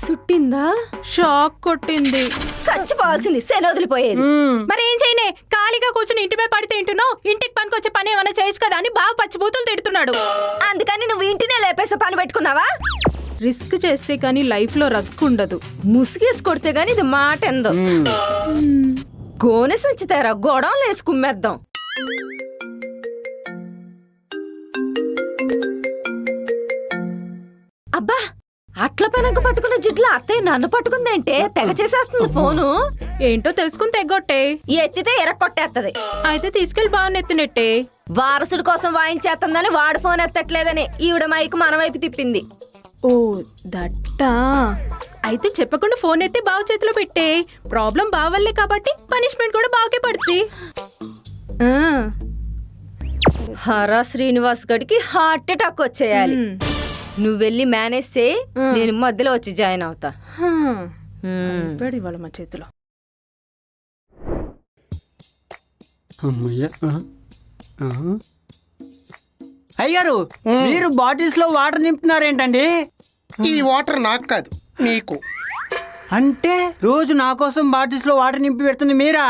సుట్టిందా? Shock కొట్టింది. చచ్చిపోవాల్సింది శని వదిలిపోయేది. మరేం చేయనే, ఖాళీగా కూర్చుని ఇంటిపై పడి తింటున్నావు. ఇంటికి పనికొచ్చే పని ఏమైనా చేయొచ్చు కదా అని బావ పచ్చిబూతులు తిడుతున్నాడు. అందుకని నువ్వు ఇంటినే లేపేసే పని పెట్టుకున్నావా? రిస్క్ చేస్తే కానీ లైఫ్ లో రస్క్ ఉండదు. ముసుగేసి కొడితే గాని ఇది మాట ఎందో. గోనె సంచితారా గొడవలు వేసి కుమ్మేద్దాం. అబ్బా, అట్ల పెనక పట్టుకున్న జిడ్ల అత్తయ్య నన్ను పట్టుకుందంటే తెగ చేసేస్తుంది ఫోను. ఏంటో తెలుసుకుని తెగొట్టే. ఎత్తితే ఎరక్కొట్టేస్తది. అయితే తీసుకెళ్లి బాగా ఎత్తినట్టే. వారసుడి కోసం వాయించేస్తుందని వాడు ఫోన్ ఎత్తట్లేదని ఈవిడ మైకు మన వైపు తిప్పింది. ఓ దట్టా. అయితే చెప్పకుండా ఫోన్ ఎత్తి బావ చేతిలో పెట్టే. ప్రాబ్లం బావల్లే కాబట్టి పనిష్మెంట్ కూడా బావకే పడుతుంది. హరా శ్రీనివాస్ గడికి హార్ట్ అటాక్ వచ్చేయాలి. నువ్వు వెళ్ళి మేనేజ్ చేయి, నేను మధ్యలో వచ్చి జాయిన్ అవుతా. ఇవాళ మా చేతిలో. అయ్యారు, మీరు బాటిల్స్ లో వాటర్ నింపుతున్నారేంటండి? ఈ వాటర్ నాకు కాదు, నీకు. అంటే రోజు నా కోసం బాటిల్స్ లో వాటర్ నింపి పెడుతుంది మీరా?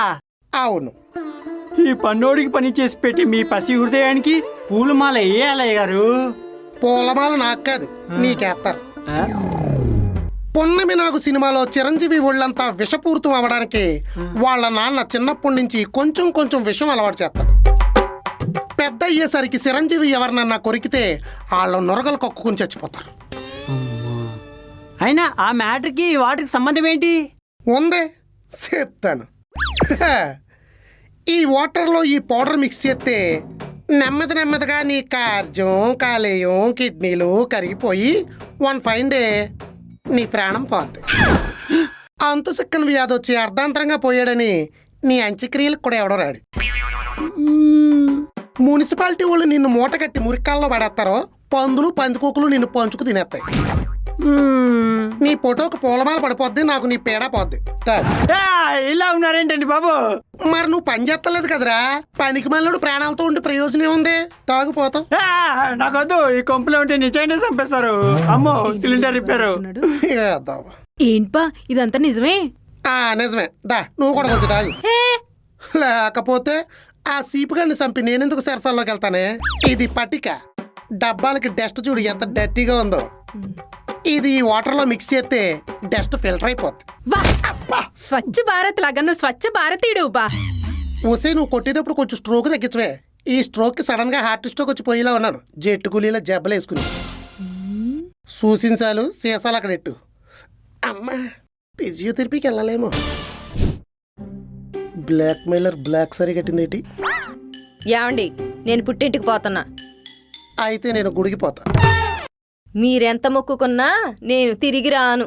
అవును. ఈ పన్నోడికి పని చేసి పెట్టి మీ పసి హృదయానికి పూలమాల వేయాలయ్య గారు. పూలమాల నాకు కాదు, నీకేస్తారు. పొన్నమి నాకు సినిమాలో చిరంజీవి ఒళ్ళంతా విషపూరితం అవ్వడానికి వాళ్ళ నాన్న చిన్నప్పటి నుంచి కొంచెం కొంచెం విషం అలవాటు చేస్తాడు. పెద్ద అయ్యేసరికి చిరంజీవి ఎవరినన్నా కొరికితే వాళ్ళ నొరగలు కక్కుకుని చచ్చిపోతారు. అయినా ఆ మ్యాటర్కి వాటికి సంబంధం ఏంటి? ఉందే, చెప్తాను. ఈ వాటర్లో ఈ పౌడర్ మిక్స్ చేస్తే నెమ్మది నెమ్మదిగా నీ కార్జం, కాలేయం, కిడ్నీలు కరిగిపోయి వన్ ఫైన్ డే నీ ప్రాణం పోద్ది. అంతు సిక్కని వ్యాధి వచ్చి అర్ధాంతరంగా పోయాడని నీ అంత్యక్రియలకు కూడా ఎవడో రాడు. మున్సిపాలిటీ వాళ్ళు నిన్ను మూట కట్టి మురికాల్లో పడేస్తారో పందులు పందికొక్కులు నిన్ను పంచుకు తినేస్తాయి. నీ ఫోటోకి పూలమాల పడిపోద్ది, నాకు నీ పేడ పోద్ది. ఇలా ఉన్నారేంటండి బాబు? మరి నువ్వు పని చేస్తలేదు కదరా. పనికి మళ్ళీ ప్రాణాలతో ఉండి ప్రయోజనం ఉంది. తాగిపోతావు. నాకొద్దు, ఈ కొంపులో ఉంటే నిజంగా చంపేస్తారు. అమ్మో, సిలిండర్ రిపేరు. ఏంటా ఇదంతా నిజమే? నిజమే. దా నువ్వు కూడా కొంచెం తాగు. లేకపోతే ఆ సీపుగాన్ని చంపి నేనెందుకు సరసాల్లోకి వెళ్తానే? ఇది పట్టిక. డబ్బాలకి డస్ట్ చూడు ఎంత డర్టీగా ఉందో. ఇది ఈ వాటర్ లో మిక్స్ చేస్తే డస్ట్ ఫిల్టర్ అయిపోద్ది. స్వచ్ఛ భారత్ లాగా నువ్వు స్వచ్ఛ భారతీయుడు బా. ఊసే, నువ్వు కొట్టేటప్పుడు కొంచెం స్ట్రోక్ తగ్గించవే. ఈ స్ట్రోక్ కి సడన్ గా హార్ట్ స్ట్రోక్ వచ్చి పోయేలా ఉన్నాను. జెట్టు కూలీలో జబ్బలు వేసుకుని సూసించాలు సీసాలు అక్కడ ఎట్టు. అమ్మా, ఫిజియోథెరపీకి వెళ్ళలేమో. బ్లాక్ మెయిలర్ బ్లాక్ సరి కట్టింది ఏంటి? ఏమండి, నేను పుట్టింటికి పోతున్నా. అయితే నేను గుడికి పోతా. మీరెంత మొక్కుకున్నా నేను తిరిగి రాను.